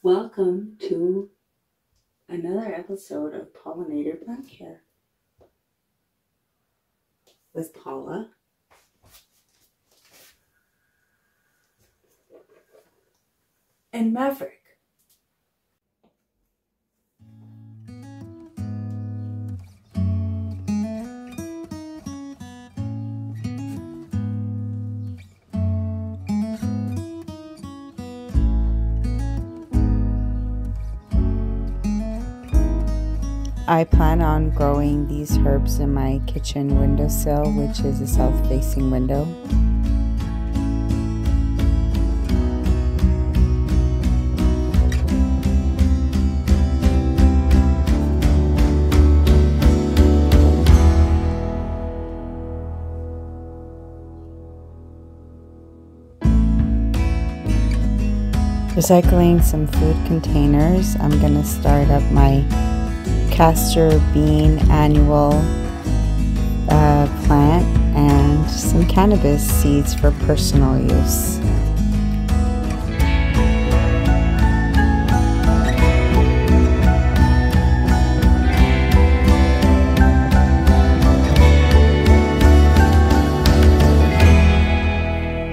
Welcome to another episode of Pollinator Plant Care with Paula and Maverick. I plan on growing these herbs in my kitchen windowsill, which is a south-facing window. Recycling some food containers, I'm going to start up my Castor bean annual plant and some cannabis seeds for personal use.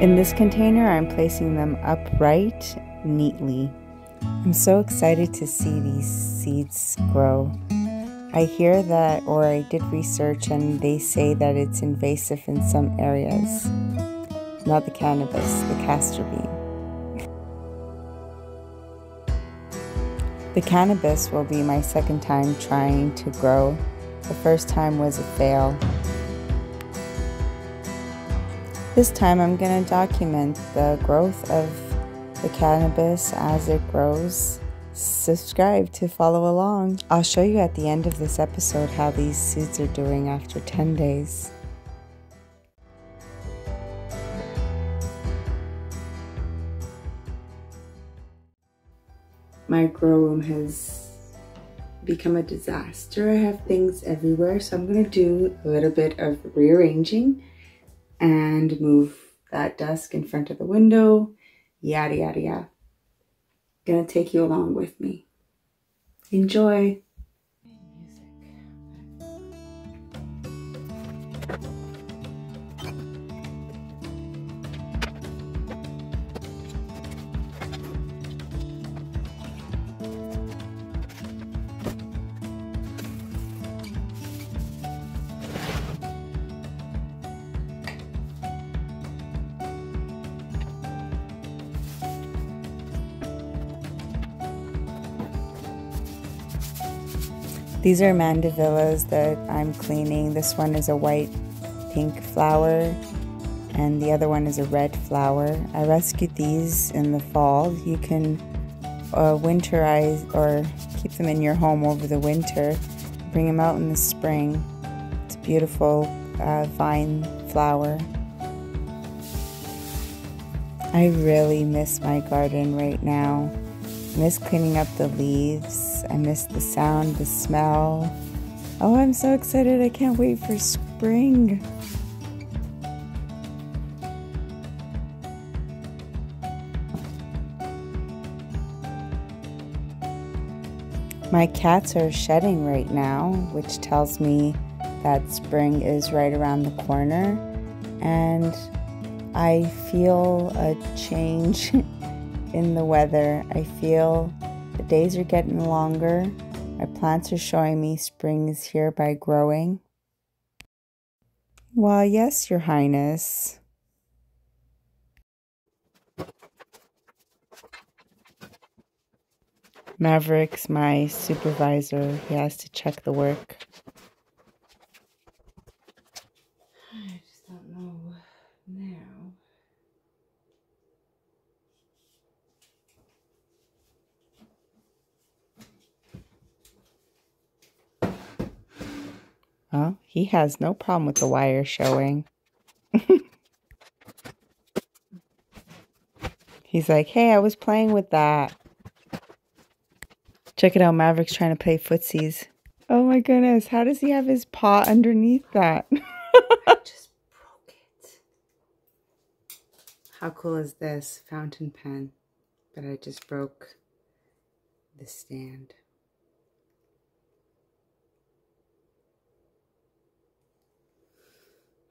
In this container, I'm placing them upright neatly. I'm so excited to see these seeds grow. I hear that, or I did research, and they say that it's invasive in some areas. Not the cannabis, the castor bean. The cannabis will be my second time trying to grow. The first time was a fail. This time I'm going to document the growth of the cannabis as it grows. Subscribe to follow along. I'll show you at the end of this episode how these seeds are doing after 10 days. My grow room has become a disaster. I have things everywhere, so I'm going to do a little bit of rearranging and move that desk in front of the window, yada yada yada. Gonna take you along with me. Enjoy. These are mandavillas that I'm cleaning. This one is a white pink flower and the other one is a red flower. I rescued these in the fall. You can winterize or keep them in your home over the winter. Bring them out in the spring. It's a beautiful vine flower. I really miss my garden right now. I miss cleaning up the leaves. I miss the sound, the smell. Oh, I'm so excited. I can't wait for spring. My cats are shedding right now, which tells me that spring is right around the corner. And I feel a change in the weather. I feel the days are getting longer. My plants are showing me spring is here by growing. Well, yes, Your Highness. Maverick's my supervisor. He has to check the work. I just don't know now. Well, he has no problem with the wire showing. He's like, hey, I was playing with that. Check it out, Maverick's trying to play footsies. Oh my goodness, how does he have his paw underneath that? I just broke it. How cool is this fountain pen that I just broke? the stand.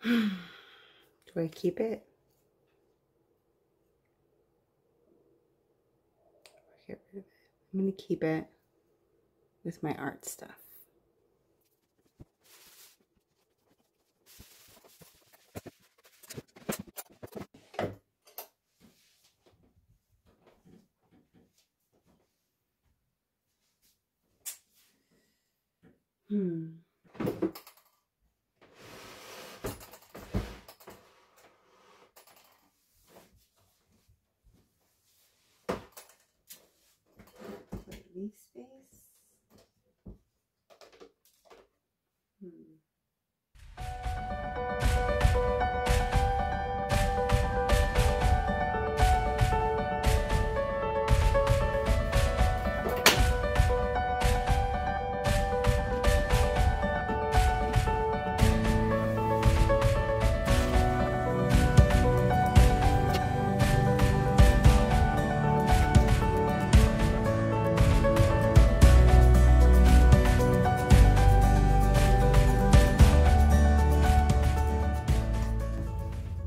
Do I keep it? Get rid of it. I'm going to keep it with my art stuff. Leaf space.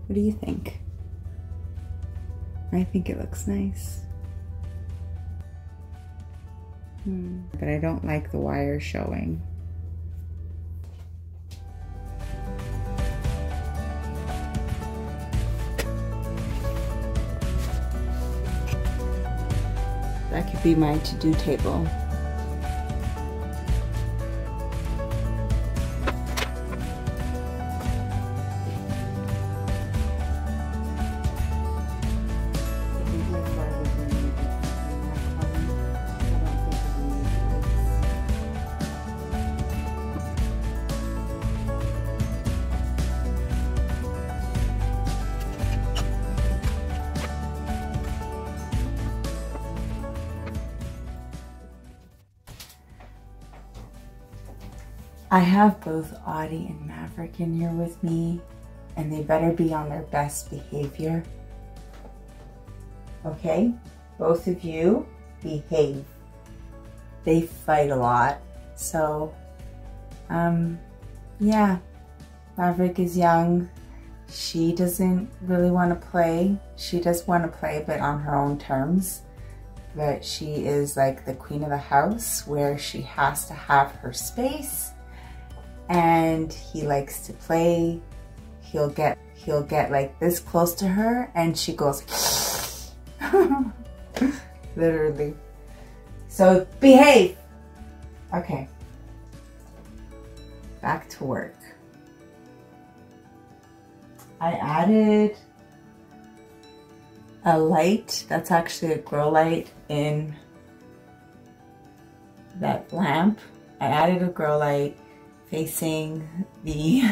What do you think? I think it looks nice. But I don't like the wire showing. That could be my to-do table. I have both Audie and Maverick in here with me, and they better be on their best behavior. Okay? Both of you behave. They fight a lot. So, yeah. Maverick is young. She doesn't really want to play. She does want to play, but on her own terms. But she is like the queen of the house, where she has to have her space. And he likes to play. He'll get like this close to her and she goes literally. So behave. Okay. Back to work. I added a light. That's actually a grow light in that lamp. I added a grow light facing the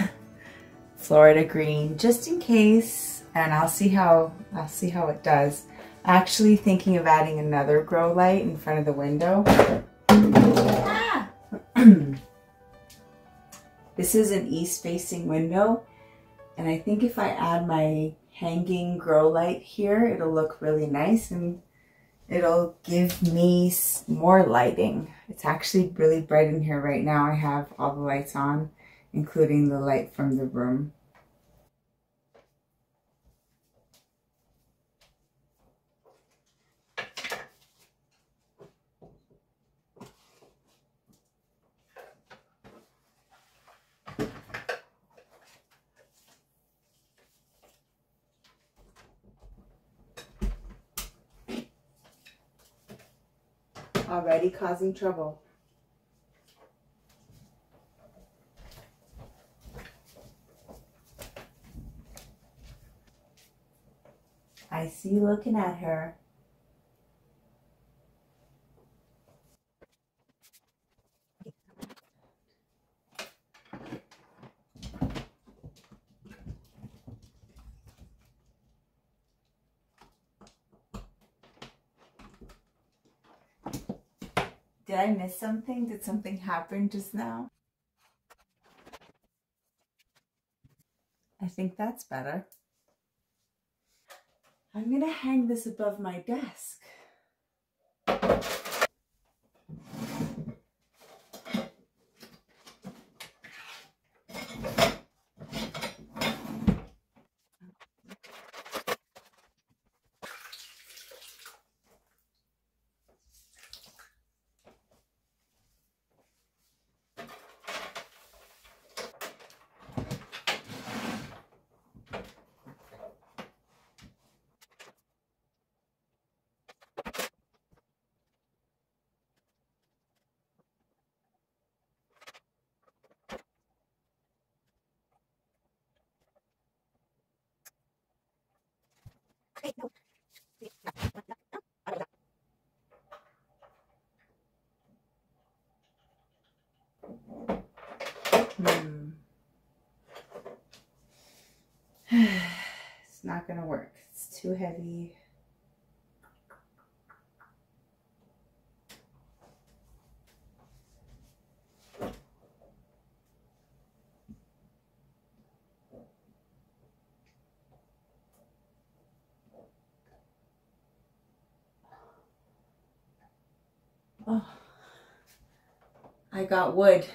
Florida green just in case, and I'll see how it does. Actually thinking of adding another grow light in front of the window. Ah! This is an east facing window, and I think if I add my hanging grow light here, it'll look really nice and it'll give me more lighting. It's actually really bright in here right now. I have all the lights on, including the light from the room. Already causing trouble. I see you looking at her. Did I miss something? Did something happen just now? I think that's better. I'm gonna hang this above my desk. It's not gonna work. It's too heavy. Oh, I got wood.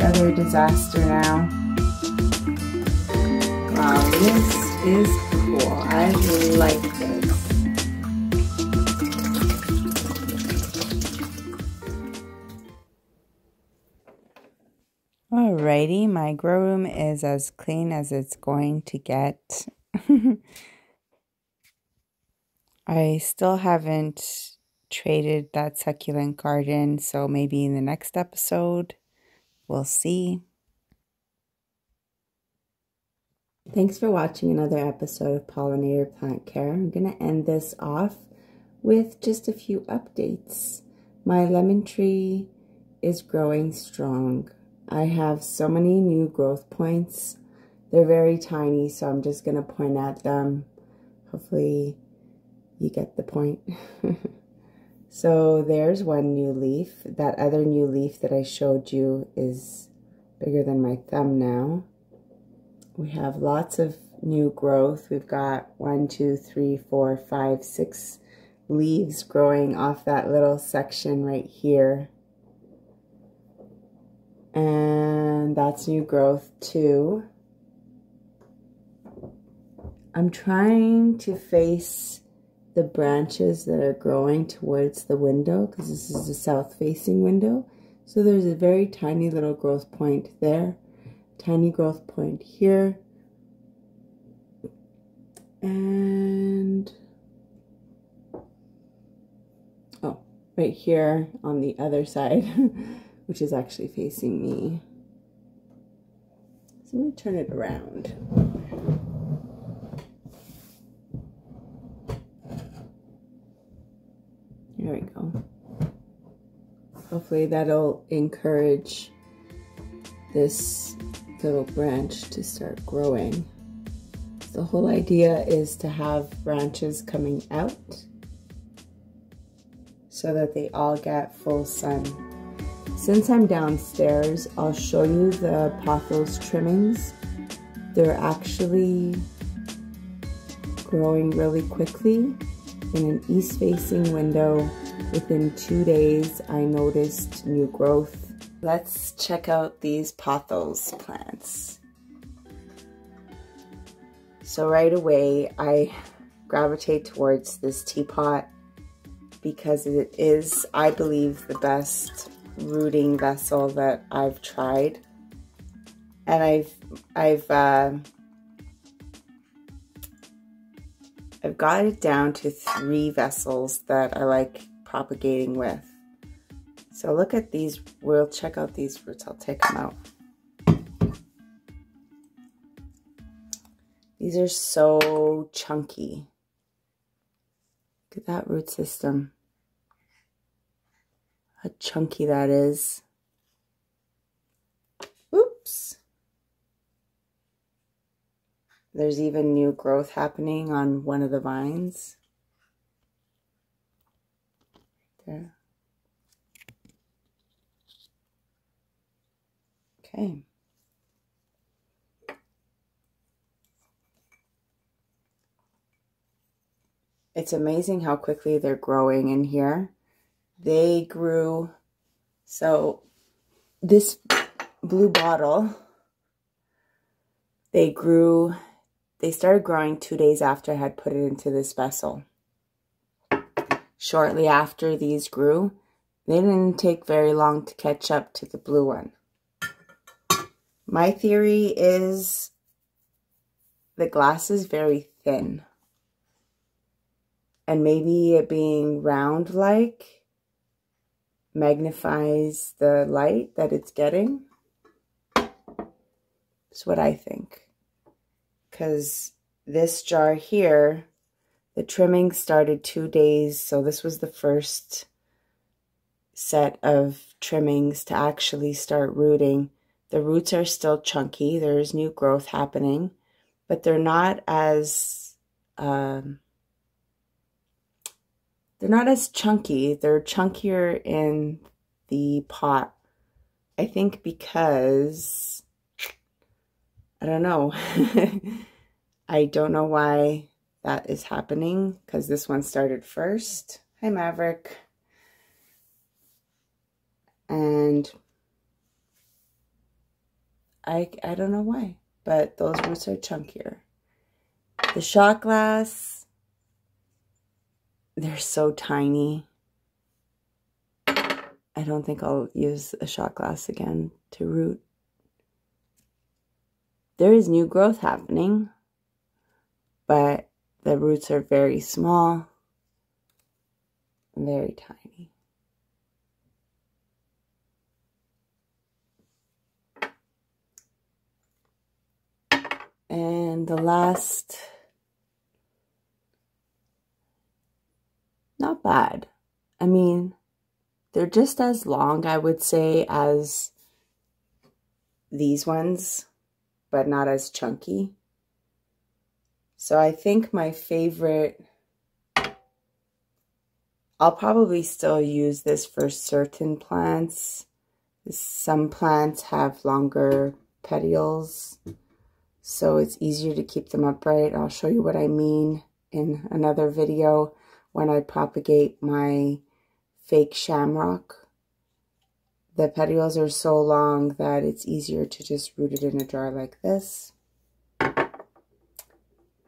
Other disaster now. Wow, this is cool. I like this. Alrighty, my grow room is as clean as it's going to get. I still haven't traded that succulent garden, so maybe in the next episode we'll see. Thanks for watching another episode of Pollinator Plant Care. I'm going to end this off with just a few updates. My lemon tree is growing strong. I have so many new growth points. They're very tiny, so I'm just going to point at them. Hopefully you get the point. So there's one new leaf. That other new leaf that I showed you is bigger than my thumb now. We have lots of new growth. We've got 1, 2, 3, 4, 5, 6 leaves growing off that little section right here. And that's new growth too. I'm trying to face the branches that are growing towards the window because this is a south-facing window. So there's a very tiny little growth point there. Tiny growth point here, and oh, right here on the other side, which is actually facing me. So I'm going to turn it around. There we go. Hopefully that'll encourage this little branch to start growing. The whole idea is to have branches coming out so that they all get full sun. Since I'm downstairs, I'll show you the pothos trimmings. They're actually growing really quickly. In an east-facing window, within 2 days, I noticed new growth. Let's check out these pothos plants. So right away, I gravitate towards this teapot because it is, I believe, the best rooting vessel that I've tried. And I've got it down to 3 vessels that I like propagating with. So look at these, we'll check out these roots, I'll take them out. These are so chunky. Look at that root system. How chunky that is. Oops. There's even new growth happening on one of the vines. There. Okay. It's amazing how quickly they're growing in here. They grew, so this blue bottle, they started growing 2 days after I had put it into this vessel. Shortly after these grew, they didn't take very long to catch up to the blue one. My theory is the glass is very thin. And maybe it being round-like magnifies the light that it's getting. That's what I think. Because this jar here, the trimming started 2 days. So this was the first set of trimmings to actually start rooting. The roots are still chunky. There's new growth happening. But they're not as chunky. They're chunkier in the pot. I think because, I don't know. I don't know why that is happening, because this one started first. Hi, Maverick. And I don't know why, but those roots are chunkier. The shot glass, they're so tiny. I don't think I'll use a shot glass again to root. There is new growth happening, but the roots are very small and very tiny. And the last, not bad. I mean, they're just as long, I would say, as these ones, but not as chunky. So I think my favorite, I'll probably still use this for certain plants. Some plants have longer petioles, so it's easier to keep them upright. I'll show you what I mean in another video when I propagate my fake shamrock. The petioles are so long that it's easier to just root it in a jar like this.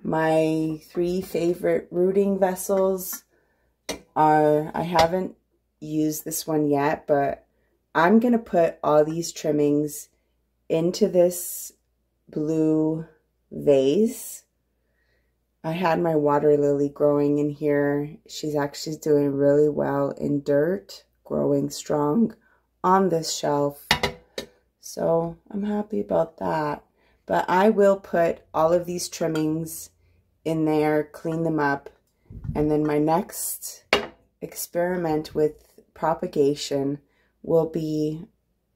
My 3 favorite rooting vessels are, I haven't used this one yet, but I'm going to put all these trimmings into this blue vase. I had my water lily growing in here. She's actually doing really well in dirt, growing strong on this shelf. So I'm happy about that. But I will put all of these trimmings in there, clean them up, and then my next experiment with propagation will be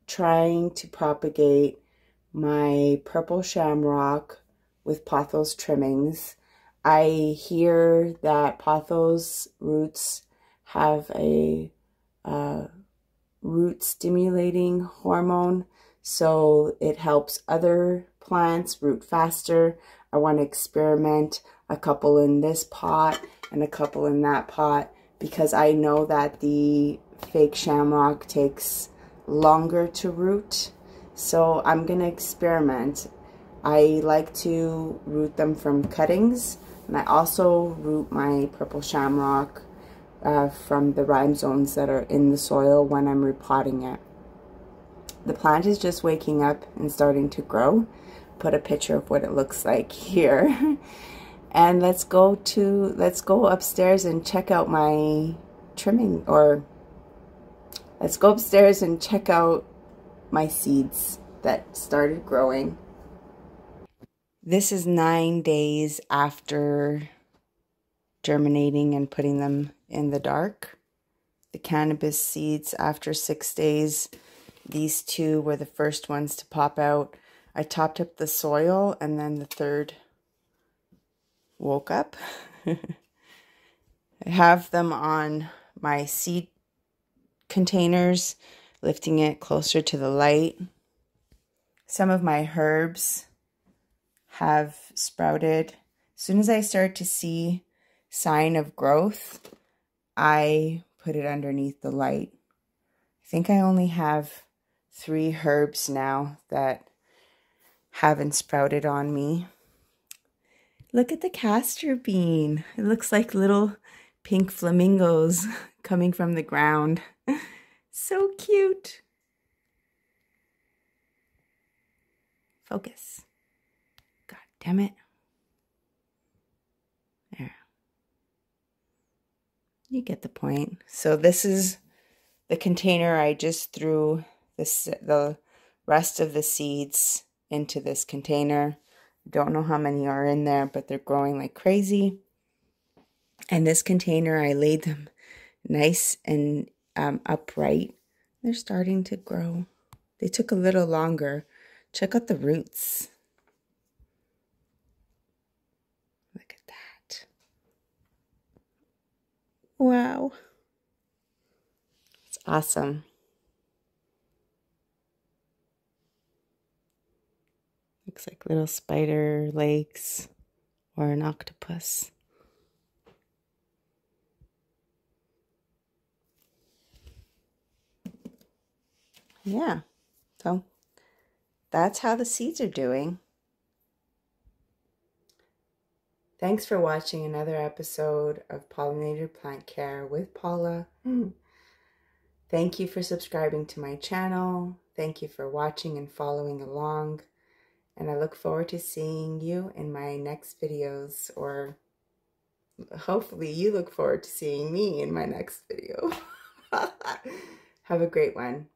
trying to propagate my purple shamrock with pothos trimmings. I hear that pothos roots have a root stimulating hormone, so it helps other plants root faster. I want to experiment a couple in this pot and a couple in that pot, because I know that the fake shamrock takes longer to root. So I'm going to experiment. I like to root them from cuttings, and I also root my purple shamrock from the rhinestones that are in the soil when I'm repotting it. The plant is just waking up and starting to grow. Put a picture of what it looks like here. And let's go upstairs and check out my trimming, or let's go upstairs and check out my seeds that started growing. This is 9 days after germinating and putting them in the dark. The cannabis seeds, after 6 days, these 2 were the first ones to pop out. I topped up the soil, and then the third woke up. I have them on my seed containers, lifting it closer to the light. some of my herbs have sprouted. As soon as I start to see sign of growth, I put it underneath the light. I think I only have 3 herbs now that haven't sprouted on me. Look at the castor bean. It looks like little pink flamingos coming from the ground. So cute. Focus. God damn it. There. You get the point. So this is the container. I just threw the rest of the seeds into this container. Don't know how many are in there, but they're growing like crazy. And this container, I laid them nice and upright. They're starting to grow. They took a little longer. Check out the roots. Look at that. Wow. It's awesome. Looks like little spider legs or an octopus. Yeah, so that's how the seeds are doing. Thanks for watching another episode of Pollinator Plant Care with Paula. Thank you for subscribing to my channel. Thank you for watching and following along. And I look forward to seeing you in my next videos, or hopefully you look forward to seeing me in my next video. Have a great one.